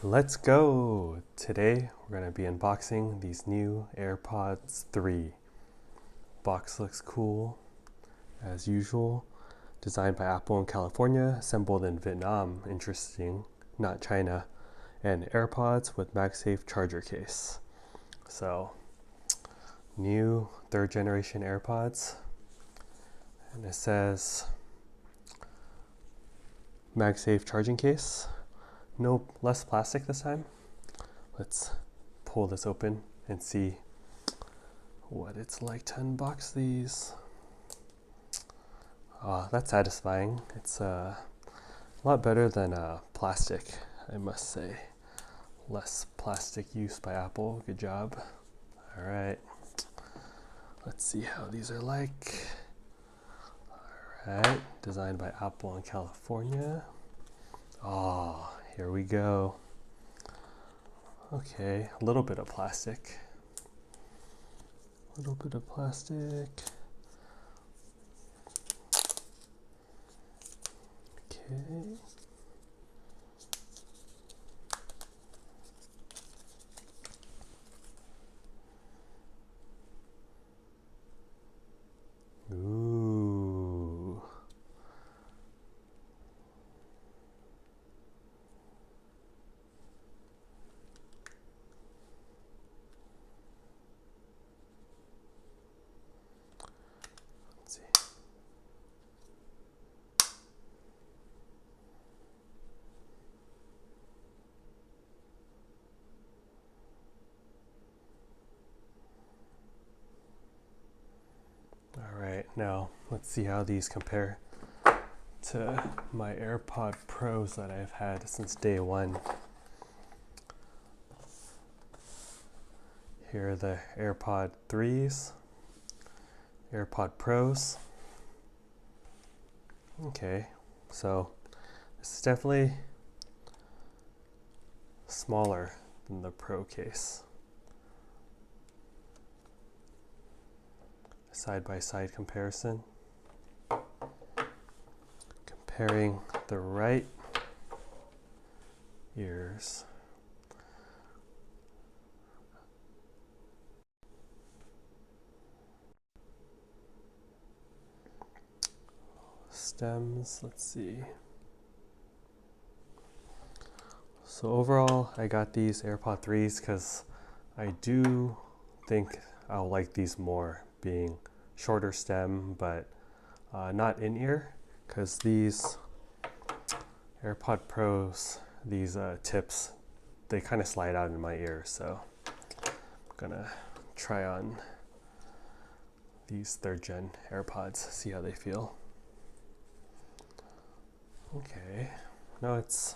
Let's go! Today we're going to be unboxing these new AirPods 3. Box looks cool as usual. Designed by Apple in California, assembled in Vietnam, interesting, not China. And AirPods with MagSafe charger case. So, new 3rd generation AirPods. And it says MagSafe charging case. No less plastic this time. Let's pull this open and see what it's like to unbox these. That's satisfying. It's a lot better than plastic, I must say. Less plastic use by Apple. Good job. All right. Let's see how these are like. All right. Designed by Apple in California. Oh, here we go. Okay, a little bit of plastic. A little bit of plastic. Okay. Ooh. Let's see. All right, now let's see how these compare to my AirPod Pros that I've had since day one. Here are the AirPod 3s, AirPod Pros. Okay, so this is definitely smaller than the Pro case. Side-by-side comparison. Comparing the right ears. Stems, let's see. So overall, I got these AirPod 3s because I do think I'll like these more, being shorter stem, but not in-ear, because these AirPod Pros, these tips, they kind of slide out in my ear, so I'm gonna try on these 3rd gen AirPods, see how they feel. Okay, no, it's,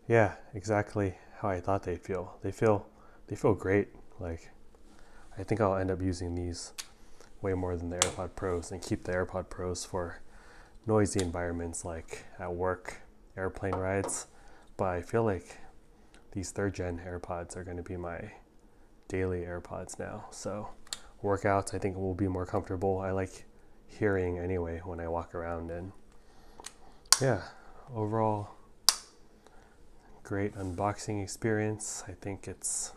yeah, exactly how I thought they'd feel. They feel great. Like, I think I'll end up using these way more than the AirPod Pros and keep the AirPod Pros for noisy environments like at work, airplane rides. But I feel like these 3rd gen AirPods are going to be my daily AirPods now. So workouts, I think, will be more comfortable. I like hearing anyway when I walk around, and yeah, overall great unboxing experience. I think it's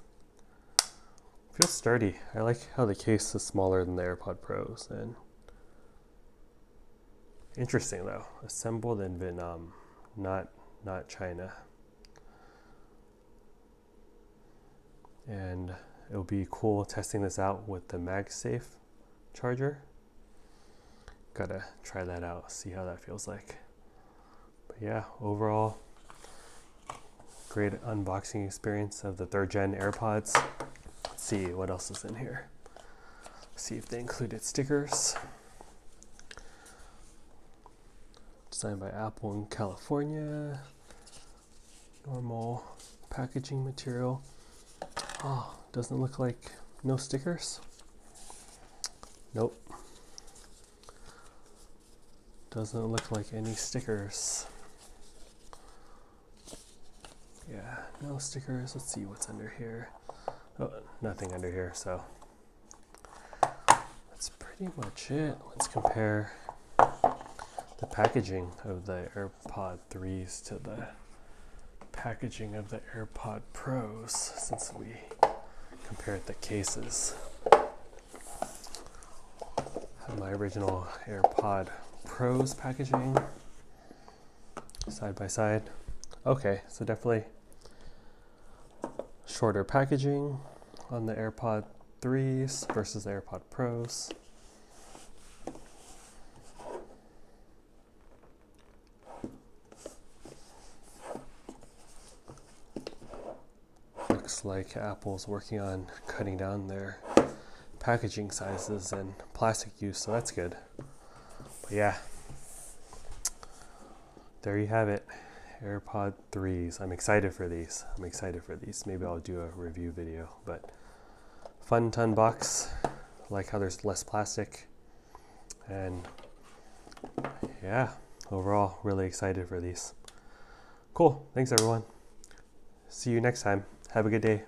feels sturdy. I like how the case is smaller than the AirPod Pros. And interesting though, assembled in Vietnam, not China. And it'll be cool testing this out with the MagSafe charger. Gotta try that out, see how that feels like. But yeah, overall, great unboxing experience of the 3rd gen AirPods. Let's see what else is in here. See if they included stickers. Designed by Apple in California. Normal packaging material. Oh, doesn't look like no stickers. Nope. Doesn't look like any stickers. Yeah, no stickers. Let's see what's under here. Oh, nothing under here, so that's pretty much it. Let's compare the packaging of the AirPod 3s to the packaging of the AirPod Pros since we compared the cases. Have my original AirPod Pros packaging side by side. Okay, so definitely shorter packaging on the AirPod 3s versus the AirPod Pros. Looks like Apple's working on cutting down their packaging sizes and plastic use, so that's good. But yeah, there you have it. AirPod 3s. I'm excited for these. Maybe I'll do a review video, but fun to unbox. Like how there's less plastic. And yeah, overall, really excited for these. Cool. Thanks, everyone. See you next time. Have a good day.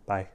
Bye.